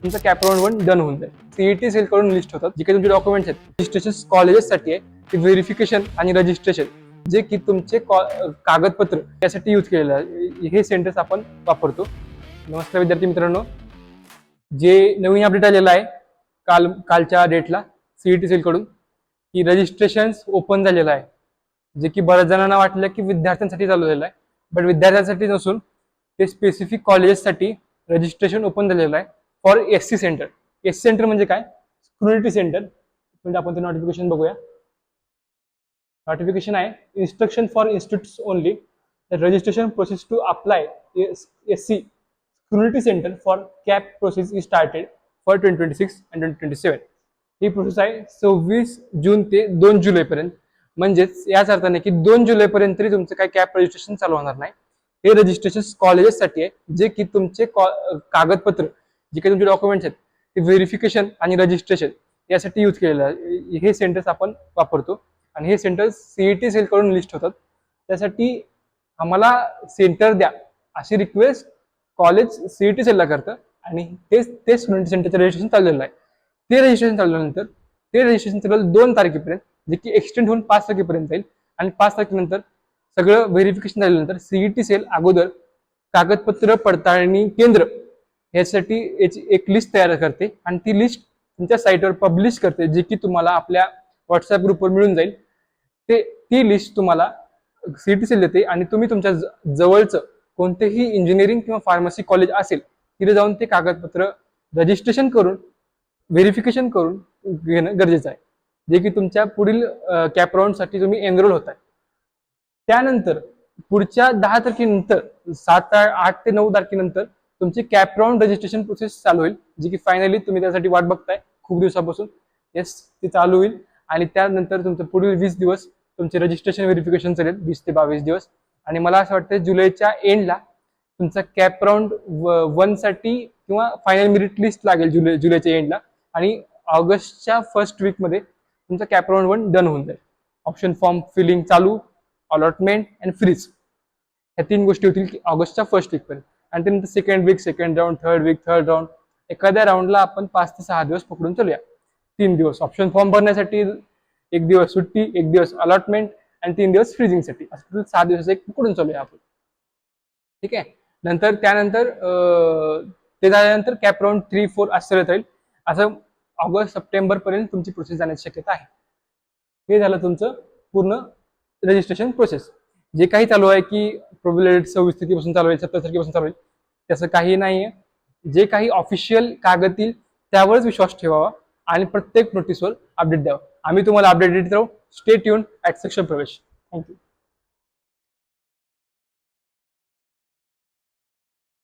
तुमचं cap round 1 done होऊन जाईल. सीईटी सेल कडून लिस्ट होतात जे काही तुमचे डॉक्युमेंट्स आहेत. रजिस्ट्रेशन कॉलेजेससाठी आहे ते व्हेरिफिकेशन आणि रजिस्ट्रेशन जे की तुमचे कागदपत्र यासाठी यूज केलेलं आहे. हे सेंटर्स आपण वापरतो. नमस्कार विद्यार्थी मित्रांनो, जे नवीन अपडेट आलेलं आहे कालच्या डेटला सीईटी सेल कडून की रजिस्ट्रेशन ओपन झालेलं आहे, जे की बऱ्याच जणांना वाटलं की विद्यार्थ्यांसाठी चालू झालेलं आहे, बट विद्यार्थ्यांसाठी नसून ते स्पेसिफिक कॉलेजेससाठी रजिस्ट्रेशन ओपन झालेलं आहे for SC centre. SC centre म्हणजे काय? Scrutiny centre. म्हणजे आपण ते नोटिफिकेशन बघूया. नोटिफिकेशन आहे instruction for institutes only registration process to apply SC scrutiny centre for CAP process is started for 2026 and 2027. ही प्रोसेस आहे 26 जून ते 2 जुलैपर्यंत. म्हणजेच याच अर्थाने की 2 जुलैपर्यंत तरी तुमचं काही कॅप रजिस्ट्रेशन चालू होणार नाही. हे रजिस्ट्रेशन कॉलेजेससाठी आहे जे की तुमचे कागदपत्र जे काही तुमचे डॉक्युमेंट्स आहेत ते व्हेरिफिकेशन आणि रजिस्ट्रेशन यासाठी यूज केलेलं आहे. हे सेंटर्स आपण वापरतो आणि हे सेंटर्स सीईटी सेल कडून लिस्ट होतात. त्यासाठी आम्हाला सेंटर द्या अशी रिक्वेस्ट कॉलेज सीईटी सेलला करतं आणि तेच स्टुडंट सेंटरचं रजिस्ट्रेशन चाललेलं आहे. ते रजिस्ट्रेशन चालल्यानंतर ते रजिस्ट्रेशन चालेल 2 तारखेपर्यंत, जे की एक्सटेंड होऊन 5 तारखेपर्यंत जाईल. आणि 5 तारखेनंतर सगळं व्हेरिफिकेशन झाल्यानंतर सीईटी सेल अगोदर कागदपत्र पडताळणी केंद्र यासाठी याची एक लिस्ट तयार करते आणि ती लिस्ट तुमच्या साईटवर पब्लिश करते, जे की तुम्हाला आपल्या व्हॉट्सअप ग्रुपवर मिळून जाईल. ती लिस्ट तुम्हाला सीईटी सेल देते आणि तुम्ही तुमच्या जवळचं कोणतेही इंजिनिअरिंग किंवा फार्मसी कॉलेज असेल तिथे जाऊन ते कागदपत्र रजिस्ट्रेशन करून व्हेरिफिकेशन करून घेणं गरजेचं आहे, जे की तुमच्या पुढील कॅप राउंडसाठी तुम्ही एनरोल होताय. त्यानंतर पुढच्या 10 तारखेनंतर 8 ते 9 तारखेनंतर तुमची कॅप राउंड रजिस्ट्रेशन प्रोसेस चालू होईल, जी की फायनली तुम्ही त्यासाठी वाट बघताय खूप दिवसापासून. ती चालू होईल आणि त्यानंतर तुमचं पुढील 20 दिवस तुमचे रजिस्ट्रेशन व्हेरिफिकेशन चालेल, 20 ते 22 दिवस. आणि मला असं वाटतं जुलैच्या एंडला तुमचा कॅप राउंड 1 साठी किंवा फायनल मेरिट लिस्ट लागेल जुलैच्या एंडला. आणि ऑगस्टच्या फर्स्ट वीकमध्ये तुमचा कॅप राउंड 1 डन होऊन जाईल. ऑप्शन फॉर्म फिलिंग चालू, अलॉटमेंट अँड फ्रीज या 3 गोष्टी होतील की ऑगस्टच्या फर्स्ट वीकपर्यंत. आणि त्यानंतर second week second round, third week third round, एखाद्या राऊंडला आपण 5 ते 6 दिवस पकडून चलूया. 3 दिवस ऑप्शन फॉर्म भरण्यासाठी, 1 दिवस सुट्टी, 1 दिवस अलॉटमेंट आणि 3 दिवस फ्रीजिंगसाठी, असं 6 दिवस एक पकडून चलूया आपण. ठीक आहे. त्यानंतर ते झाल्यानंतर कॅप राऊंड 3, 4 असं चालत राहील. असं ऑगस्ट सप्टेंबर पर्यंत तुमची प्रोसेस जाण्याची शक्यता आहे. हे झालं तुमचं पूर्ण रजिस्ट्रेशन प्रोसेस. जे काही चालू आहे की प्रोबेबल 26 तारखेपासून चालू होईल, 27 तारखेपासून चालू होईल, त्याचं काही नाहीये. जे काही ऑफिशियल कागद येईल त्यावरच विश्वास ठेवावा आणि प्रत्येक नोटीसवर अपडेट द्यावा. आम्ही तुम्हाला अपडेट देत राहू. स्टे ट्यून @सक्षम प्रवेश. थँक्यू.